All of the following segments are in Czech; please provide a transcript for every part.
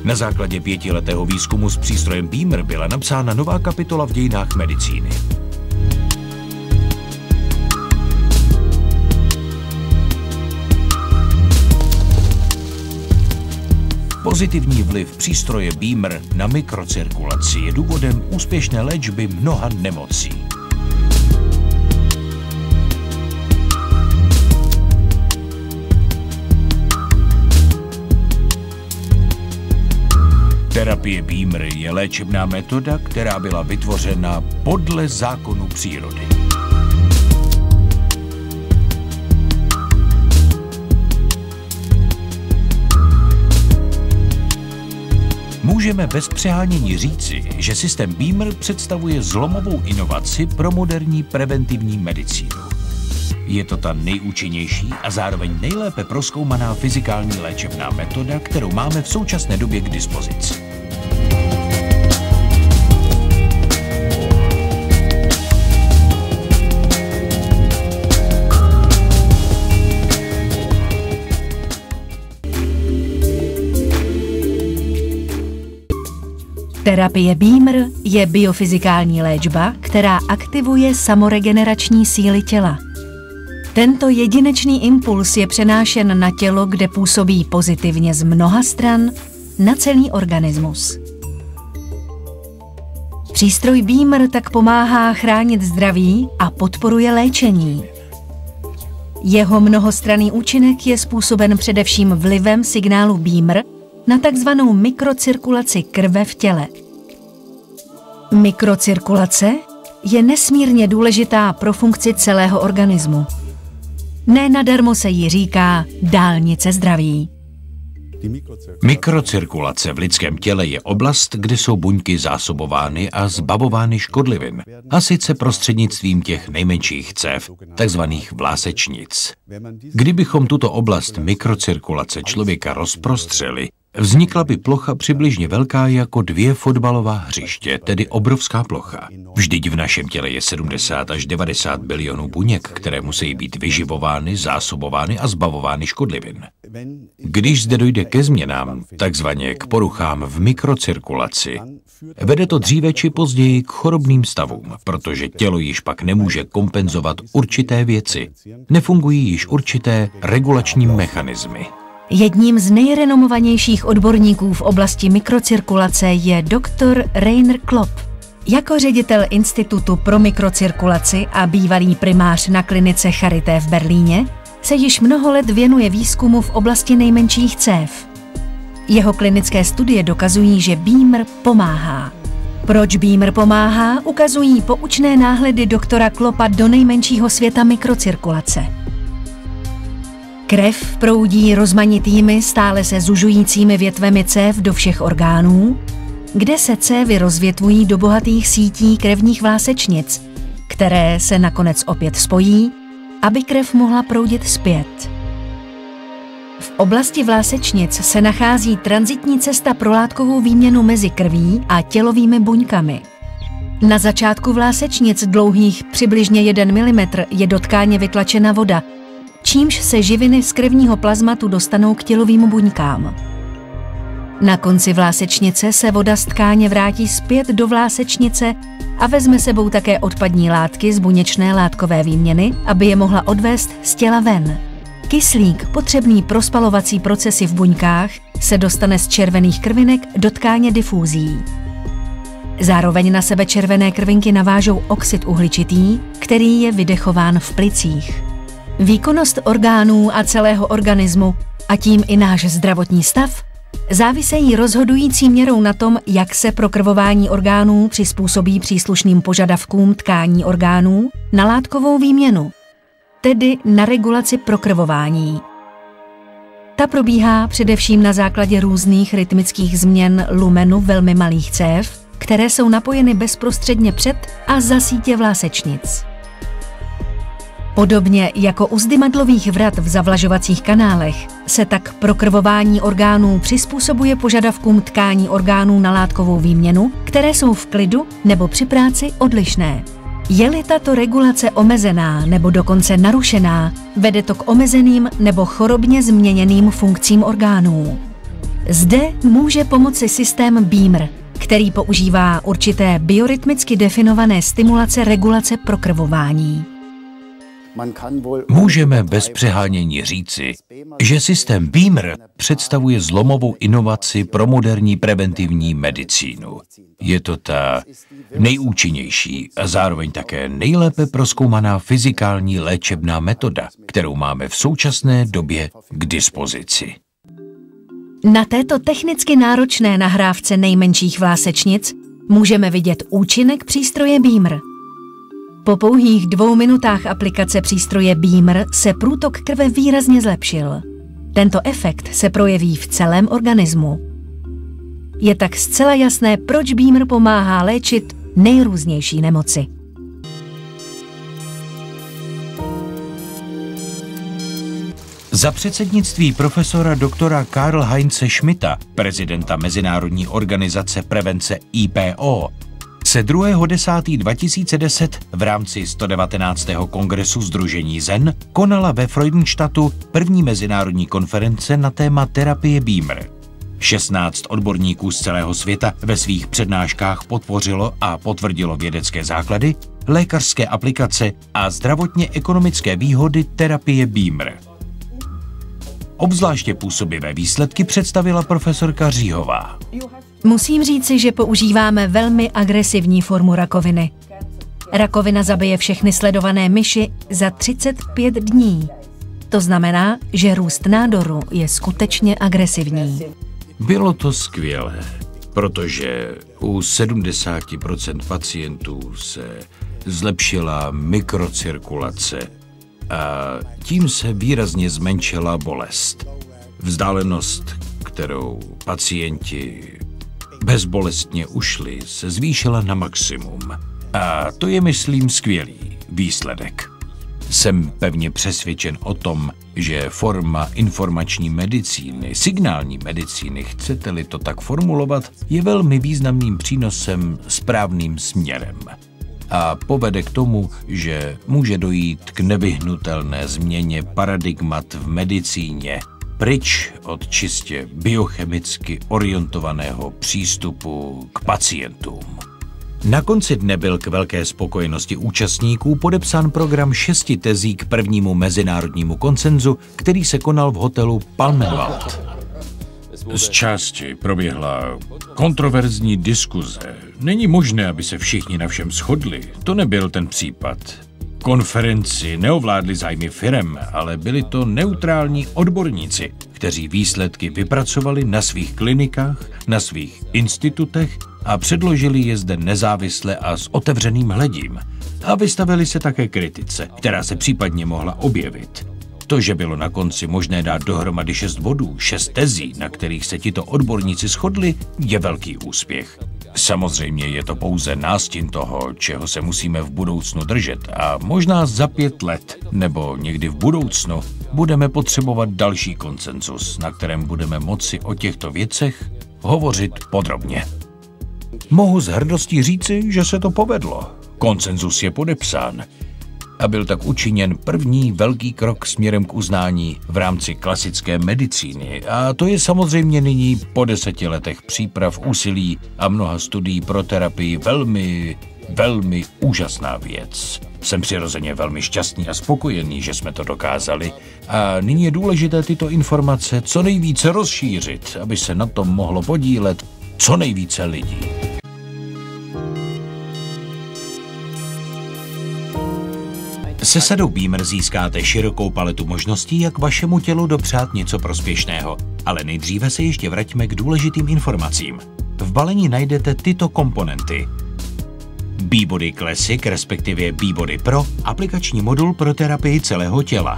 Na základě 5letého výzkumu s přístrojem Beamer byla napsána nová kapitola v dějinách medicíny. Pozitivní vliv přístroje Beamer na mikrocirkulaci je důvodem úspěšné léčby mnoha nemocí. Terapie Beamer je léčebná metoda, která byla vytvořena podle zákonů přírody. Můžeme bez přehánění říci, že systém Beamer představuje zlomovou inovaci pro moderní preventivní medicínu. Je to ta nejúčinnější a zároveň nejlépe prozkoumaná fyzikální léčebná metoda, kterou máme v současné době k dispozici. Terapie Beamer je biofyzikální léčba, která aktivuje samoregenerační síly těla. Tento jedinečný impuls je přenášen na tělo, kde působí pozitivně z mnoha stran na celý organismus. Přístroj Beamer tak pomáhá chránit zdraví a podporuje léčení. Jeho mnohostranný účinek je způsoben především vlivem signálu Beamer na takzvanou mikrocirkulaci krve v těle. Mikrocirkulace je nesmírně důležitá pro funkci celého organismu. Ne nadarmo se jí říká dálnice zdraví. Mikrocirkulace v lidském těle je oblast, kde jsou buňky zásobovány a zbavovány škodlivin, a sice prostřednictvím těch nejmenších cév, takzvaných vlásečnic. Kdybychom tuto oblast mikrocirkulace člověka rozprostřeli, vznikla by plocha přibližně velká jako 2 fotbalová hřiště, tedy obrovská plocha. Vždyť v našem těle je 70 až 90 bilionů buněk, které musí být vyživovány, zásobovány a zbavovány škodlivin. Když zde dojde ke změnám, takzvaně k poruchám v mikrocirkulaci, vede to dříve či později k chorobným stavům, protože tělo již pak nemůže kompenzovat určité věci. Nefungují již určité regulační mechanismy. Jedním z nejrenomovanějších odborníků v oblasti mikrocirkulace je doktor Rainer Klopp. Jako ředitel Institutu pro mikrocirkulaci a bývalý primář na klinice Charité v Berlíně se již mnoho let věnuje výzkumu v oblasti nejmenších cév. Jeho klinické studie dokazují, že Beamer pomáhá. Proč Beamer pomáhá, ukazují poučné náhledy doktora Kloppa do nejmenšího světa mikrocirkulace. Krev proudí rozmanitými, stále se zužujícími větvemi cév do všech orgánů, kde se cévy rozvětvují do bohatých sítí krevních vlásečnic, které se nakonec opět spojí, aby krev mohla proudit zpět. V oblasti vlásečnic se nachází tranzitní cesta pro látkovou výměnu mezi krví a tělovými buňkami. Na začátku vlásečnic dlouhých přibližně 1 mm je do tkáně vytlačena voda, čímž se živiny z krevního plazmatu dostanou k tělovým buňkám. Na konci vlásečnice se voda z tkáně vrátí zpět do vlásečnice a vezme sebou také odpadní látky z buněčné látkové výměny, aby je mohla odvést z těla ven. Kyslík, potřebný pro spalovací procesy v buňkách, se dostane z červených krvinek do tkáně difúzí. Zároveň na sebe červené krvinky navážou oxid uhličitý, který je vydechován v plicích. Výkonnost orgánů a celého organismu, a tím i náš zdravotní stav, závisejí rozhodující měrou na tom, jak se prokrvování orgánů přizpůsobí příslušným požadavkům tkání orgánů na látkovou výměnu, tedy na regulaci prokrvování. Ta probíhá především na základě různých rytmických změn lumenu velmi malých cév, které jsou napojeny bezprostředně před a za sítě vlásečnic. Podobně jako u zdymadlových vrat v zavlažovacích kanálech se tak prokrvování orgánů přizpůsobuje požadavkům tkání orgánů na látkovou výměnu, které jsou v klidu nebo při práci odlišné. Je-li tato regulace omezená nebo dokonce narušená, vede to k omezeným nebo chorobně změněným funkcím orgánů. Zde může pomoci systém Beamer, který používá určité biorytmicky definované stimulace regulace prokrvování. Můžeme bez přehánění říci, že systém Beamer představuje zlomovou inovaci pro moderní preventivní medicínu. Je to ta nejúčinnější a zároveň také nejlépe prozkoumaná fyzikální léčebná metoda, kterou máme v současné době k dispozici. Na této technicky náročné nahrávce nejmenších vlásečnic můžeme vidět účinek přístroje Beamer. Po pouhých 2 minutách aplikace přístroje Beamer se průtok krve výrazně zlepšil. Tento efekt se projeví v celém organismu. Je tak zcela jasné, proč Beamer pomáhá léčit nejrůznější nemoci. Za předsednictví profesora doktora Karl-Heinze Schmidta, prezidenta Mezinárodní organizace prevence IPO, se 2.10.2010 v rámci 119. kongresu Sdružení Zen konala ve Freudenstadtu první mezinárodní konference na téma terapie Beamer. 16 odborníků z celého světa ve svých přednáškách podpořilo a potvrdilo vědecké základy, lékařské aplikace a zdravotně-ekonomické výhody terapie Beamer. Obzvláště působivé výsledky představila profesorka Říhová. Musím říci, že používáme velmi agresivní formu rakoviny. Rakovina zabije všechny sledované myši za 35 dní. To znamená, že růst nádoru je skutečně agresivní. Bylo to skvělé, protože u 70% pacientů se zlepšila mikrocirkulace a tím se výrazně zmenšila bolest. Vzdálenost, kterou pacienti bezbolestně ušli, se zvýšila na maximum. A to je, myslím, skvělý výsledek. Jsem pevně přesvědčen o tom, že forma informační medicíny, signální medicíny, chcete-li to tak formulovat, je velmi významným přínosem správným směrem. A povede k tomu, že může dojít k nevyhnutelné změně paradigmat v medicíně, pryč od čistě biochemicky orientovaného přístupu k pacientům. Na konci dne byl k velké spokojenosti účastníků podepsán program 6 tezí k prvnímu mezinárodnímu konsenzu, který se konal v hotelu Palmenwald. Z části proběhla kontroverzní diskuze. Není možné, aby se všichni na všem shodli. To nebyl ten případ. Konferenci neovládli zájmy firem, ale byli to neutrální odborníci, kteří výsledky vypracovali na svých klinikách, na svých institutech a předložili je zde nezávisle a s otevřeným hledím. A vystavili se také kritice, která se případně mohla objevit. To, že bylo na konci možné dát dohromady 6 bodů, 6 tezí, na kterých se tito odborníci shodli, je velký úspěch. Samozřejmě je to pouze nástin toho, čeho se musíme v budoucnu držet a možná za 5 let nebo někdy v budoucnu budeme potřebovat další konsenzus, na kterém budeme moci o těchto věcech hovořit podrobně. Mohu s hrdostí říci, že se to povedlo. Konsenzus je podepsán. A byl tak učiněn první velký krok směrem k uznání v rámci klasické medicíny. A to je samozřejmě nyní po 10 letech příprav, úsilí a mnoha studií pro terapii velmi úžasná věc. Jsem přirozeně velmi šťastný a spokojený, že jsme to dokázali. A nyní je důležité tyto informace co nejvíce rozšířit, aby se na tom mohlo podílet co nejvíce lidí. Se sadou Beamer získáte širokou paletu možností, jak vašemu tělu dopřát něco prospěšného. Ale nejdříve se ještě vraťme k důležitým informacím. V balení najdete tyto komponenty. B-Body Classic, respektive B-Body Pro, aplikační modul pro terapii celého těla.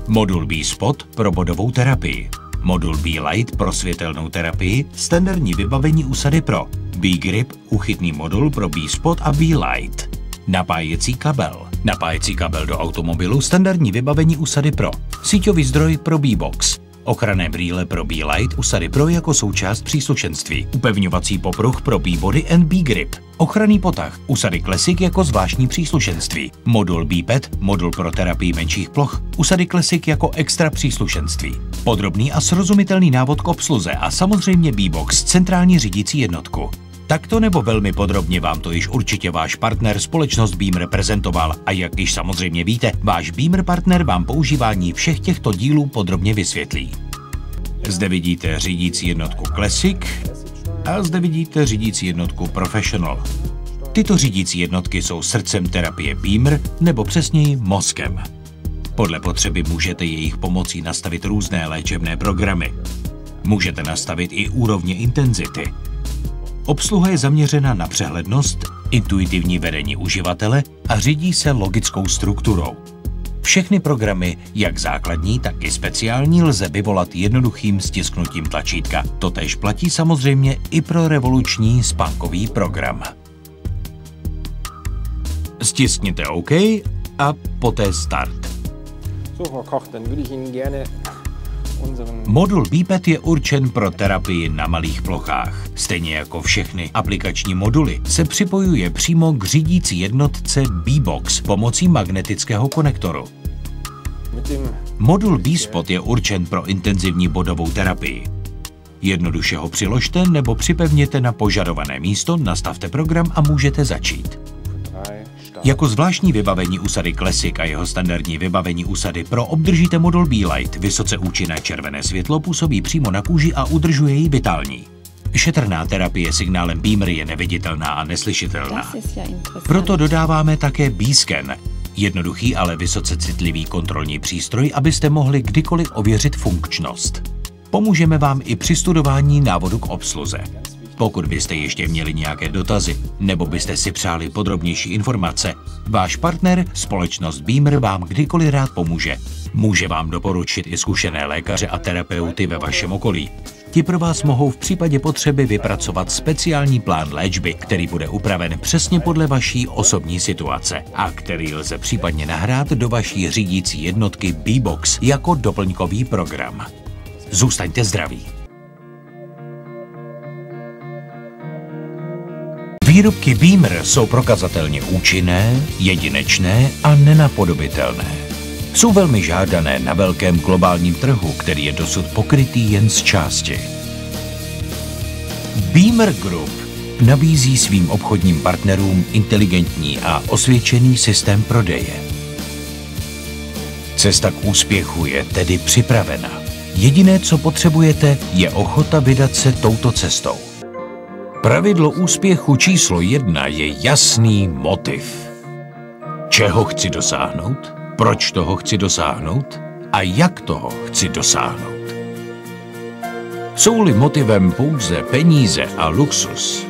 Modul B-Spot pro bodovou terapii. Modul B-Light pro světelnou terapii, standardní vybavení u Sady Pro. B-Grip, uchytný modul pro B-Spot a B-Light. Napájecí kabel do automobilu, standardní vybavení u Sady Pro. Síťový zdroj pro B-Box. ochranné brýle pro B-Light u Sady Pro jako součást příslušenství, upevňovací popruh pro B-Body and B-Grip, ochranný potah u Sady Classic jako zvláštní příslušenství, modul B-Pad, modul pro terapii menších ploch u Sady Classic jako extra příslušenství, podrobný a srozumitelný návod k obsluze a samozřejmě B-Box, centrální řídící jednotku. Takto nebo velmi podrobně vám to již určitě váš partner společnost Beamer prezentoval a jak již samozřejmě víte, váš Beamer partner vám používání všech těchto dílů podrobně vysvětlí. Zde vidíte řídící jednotku Classic a zde vidíte řídící jednotku Professional. Tyto řídící jednotky jsou srdcem terapie Beamer nebo přesněji mozkem. Podle potřeby můžete jejich pomocí nastavit různé léčebné programy. Můžete nastavit i úrovně intenzity. Obsluha je zaměřena na přehlednost, intuitivní vedení uživatele a řídí se logickou strukturou. Všechny programy, jak základní, tak i speciální, lze vyvolat jednoduchým stisknutím tlačítka. Totéž platí samozřejmě i pro revoluční spánkový program. Stiskněte OK a poté start. Modul B-Pad je určen pro terapii na malých plochách. Stejně jako všechny aplikační moduly se připojuje přímo k řídící jednotce B-Box pomocí magnetického konektoru. Modul B-Spot je určen pro intenzivní bodovou terapii. Jednoduše ho přiložte nebo připevněte na požadované místo, nastavte program a můžete začít. Jako zvláštní vybavení u Sady Classic a jeho standardní vybavení u Sady Pro obdržíte modul B-Light. Vysoce účinné červené světlo působí přímo na kůži a udržuje ji vitální. Šetrná terapie signálem Beamer je neviditelná a neslyšitelná. Proto dodáváme také B-Scan, jednoduchý, ale vysoce citlivý kontrolní přístroj, abyste mohli kdykoliv ověřit funkčnost. Pomůžeme vám i při studování návodu k obsluze. Pokud byste ještě měli nějaké dotazy, nebo byste si přáli podrobnější informace, váš partner, společnost Beamer, vám kdykoliv rád pomůže. Může vám doporučit i zkušené lékaře a terapeuty ve vašem okolí. Ti pro vás mohou v případě potřeby vypracovat speciální plán léčby, který bude upraven přesně podle vaší osobní situace a který lze případně nahrát do vaší řídící jednotky B-Box jako doplňkový program. Zůstaňte zdraví. Výrobky Beamer jsou prokazatelně účinné, jedinečné a nenapodobitelné. Jsou velmi žádané na velkém globálním trhu, který je dosud pokrytý jen z části. Beamer Group nabízí svým obchodním partnerům inteligentní a osvědčený systém prodeje. Cesta k úspěchu je tedy připravena. Jediné, co potřebujete, je ochota vydat se touto cestou. Pravidlo úspěchu číslo 1 je jasný motiv. Čeho chci dosáhnout? Proč toho chci dosáhnout? A jak toho chci dosáhnout? Jsou-li motivem pouze peníze a luxus,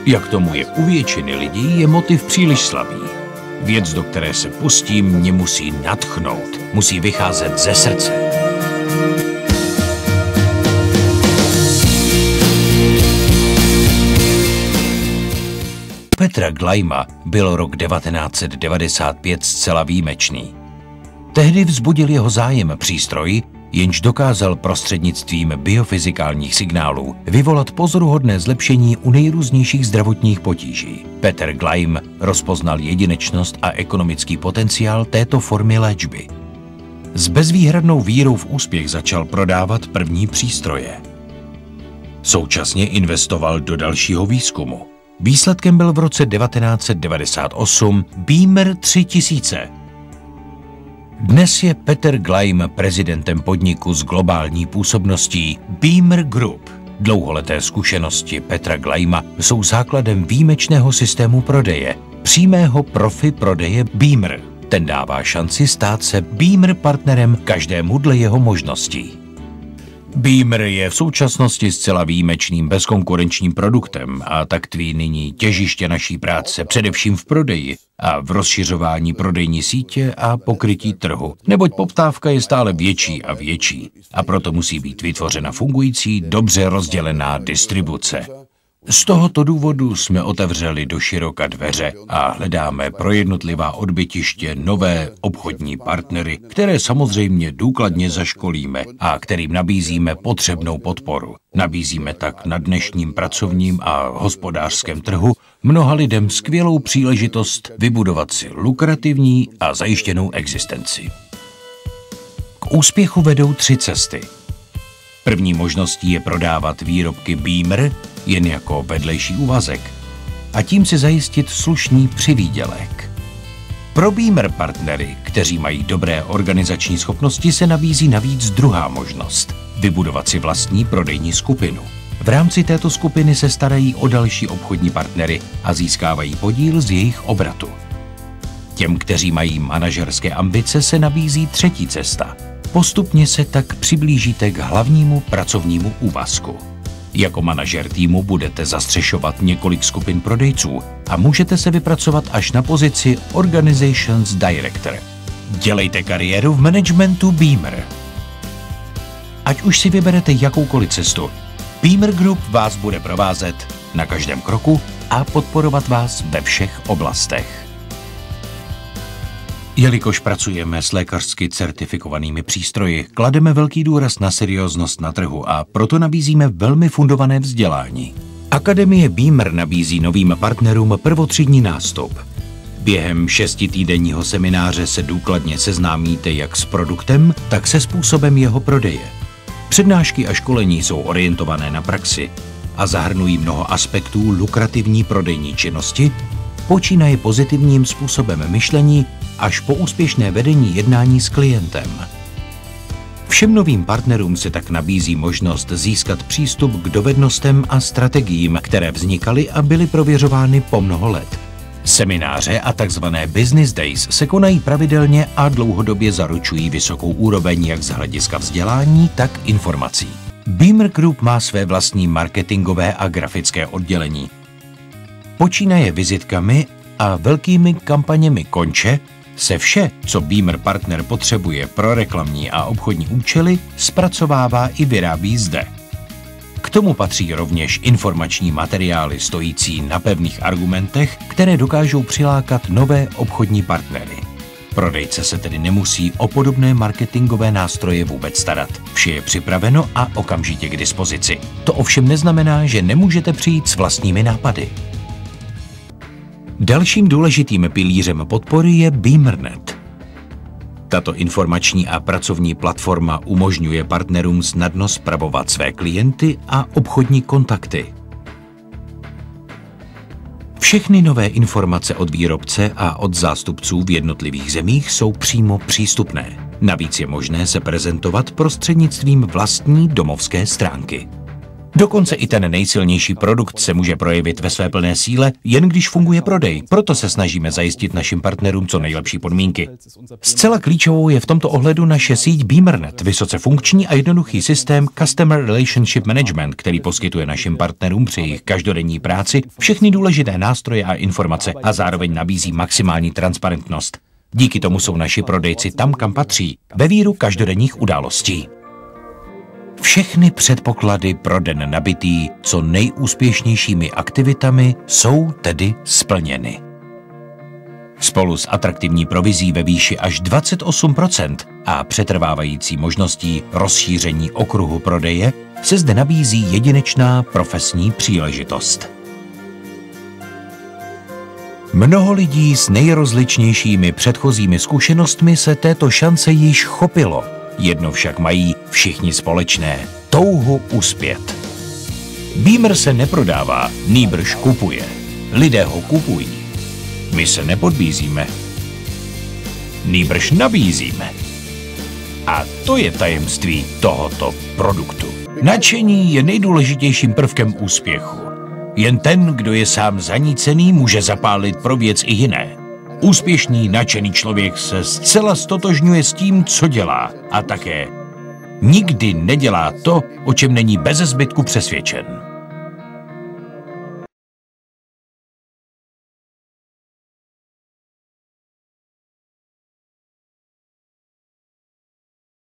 jak tomu je u většiny lidí, je motiv příliš slabý. Věc, do které se pustím, mě musí nadchnout, musí vycházet ze srdce. Petra Glajma byl rok 1995 zcela výjimečný. Tehdy vzbudil jeho zájem přístroj, jenž dokázal prostřednictvím biofyzikálních signálů vyvolat pozoruhodné zlepšení u nejrůznějších zdravotních potíží. Peter Glajm rozpoznal jedinečnost a ekonomický potenciál této formy léčby. S bezvýhradnou vírou v úspěch začal prodávat první přístroje. Současně investoval do dalšího výzkumu. Výsledkem byl v roce 1998 Beamer 3000. Dnes je Peter Glajm prezidentem podniku s globální působností Beamer Group. Dlouholeté zkušenosti Petra Glajma jsou základem výjimečného systému prodeje, přímého profi prodeje Beamer. Ten dává šanci stát se Beamer partnerem každému dle jeho možností. Beamer je v současnosti zcela výjimečným bezkonkurenčním produktem a tak tví nyní těžiště naší práce především v prodeji a v rozšiřování prodejní sítě a pokrytí trhu, neboť poptávka je stále větší a větší a proto musí být vytvořena fungující, dobře rozdělená distribuce. Z tohoto důvodu jsme otevřeli doširoka dveře a hledáme pro jednotlivá odbytiště nové obchodní partnery, které samozřejmě důkladně zaškolíme a kterým nabízíme potřebnou podporu. Nabízíme tak na dnešním pracovním a hospodářském trhu mnoha lidem skvělou příležitost vybudovat si lukrativní a zajištěnou existenci. K úspěchu vedou 3 cesty. První možností je prodávat výrobky Beamer jen jako vedlejší úvazek a tím si zajistit slušný přivýdělek. Pro Beamer partnery, kteří mají dobré organizační schopnosti, se nabízí navíc druhá možnost – vybudovat si vlastní prodejní skupinu. V rámci této skupiny se starají o další obchodní partnery a získávají podíl z jejich obratu. Těm, kteří mají manažerské ambice, se nabízí třetí cesta. Postupně se tak přiblížíte k hlavnímu pracovnímu úvazku. Jako manažer týmu budete zastřešovat několik skupin prodejců a můžete se vypracovat až na pozici Organizations Director. Dělejte kariéru v managementu Beamer. Ať už si vyberete jakoukoliv cestu, Beamer Group vás bude provázet na každém kroku a podporovat vás ve všech oblastech. Jelikož pracujeme s lékařsky certifikovanými přístroji, klademe velký důraz na serióznost na trhu a proto nabízíme velmi fundované vzdělání. Akademie Beamer nabízí novým partnerům prvotřídní nástup. Během 6týdenního semináře se důkladně seznámíte jak s produktem, tak se způsobem jeho prodeje. Přednášky a školení jsou orientované na praxi a zahrnují mnoho aspektů lukrativní prodejní činnosti, počínaje pozitivním způsobem myšlení až po úspěšné vedení jednání s klientem. Všem novým partnerům se tak nabízí možnost získat přístup k dovednostem a strategiím, které vznikaly a byly prověřovány po mnoho let. Semináře a tzv. Business Days se konají pravidelně a dlouhodobě zaručují vysokou úroveň jak z hlediska vzdělání, tak informací. Beamer Group má své vlastní marketingové a grafické oddělení. Počínaje vizitkami a velkými kampaněmi konče se vše, co Beamer partner potřebuje pro reklamní a obchodní účely, zpracovává i vyrábí zde. K tomu patří rovněž informační materiály stojící na pevných argumentech, které dokážou přilákat nové obchodní partnery. Prodejce se tedy nemusí o podobné marketingové nástroje vůbec starat. Vše je připraveno a okamžitě k dispozici. To ovšem neznamená, že nemůžete přijít s vlastními nápady. Dalším důležitým pilířem podpory je BeamerNet. Tato informační a pracovní platforma umožňuje partnerům snadno spravovat své klienty a obchodní kontakty. Všechny nové informace od výrobce a od zástupců v jednotlivých zemích jsou přímo přístupné. Navíc je možné se prezentovat prostřednictvím vlastní domovské stránky. Dokonce i ten nejsilnější produkt se může projevit ve své plné síle, jen když funguje prodej. Proto se snažíme zajistit našim partnerům co nejlepší podmínky. Zcela klíčovou je v tomto ohledu naše síť BeamerNet, vysoce funkční a jednoduchý systém Customer Relationship Management, který poskytuje našim partnerům při jejich každodenní práci všechny důležité nástroje a informace a zároveň nabízí maximální transparentnost. Díky tomu jsou naši prodejci tam, kam patří, ve víru každodenních událostí. Všechny předpoklady pro den nabitý co nejúspěšnějšími aktivitami jsou tedy splněny. Spolu s atraktivní provizí ve výši až 28% a přetrvávající možností rozšíření okruhu prodeje se zde nabízí jedinečná profesní příležitost. Mnoho lidí s nejrozličnějšími předchozími zkušenostmi se této šance již chopilo. Jedno však mají všichni společné – touhu uspět. Beamer se neprodává, nýbrž kupuje. Lidé ho kupují. My se nepodbízíme, nýbrž nabízíme. A to je tajemství tohoto produktu. Nadšení je nejdůležitějším prvkem úspěchu. Jen ten, kdo je sám zanícený, může zapálit pro věc i jiné. Úspěšný, nadšený člověk se zcela stotožňuje s tím, co dělá a také nikdy nedělá to, o čem není beze zbytku přesvědčen.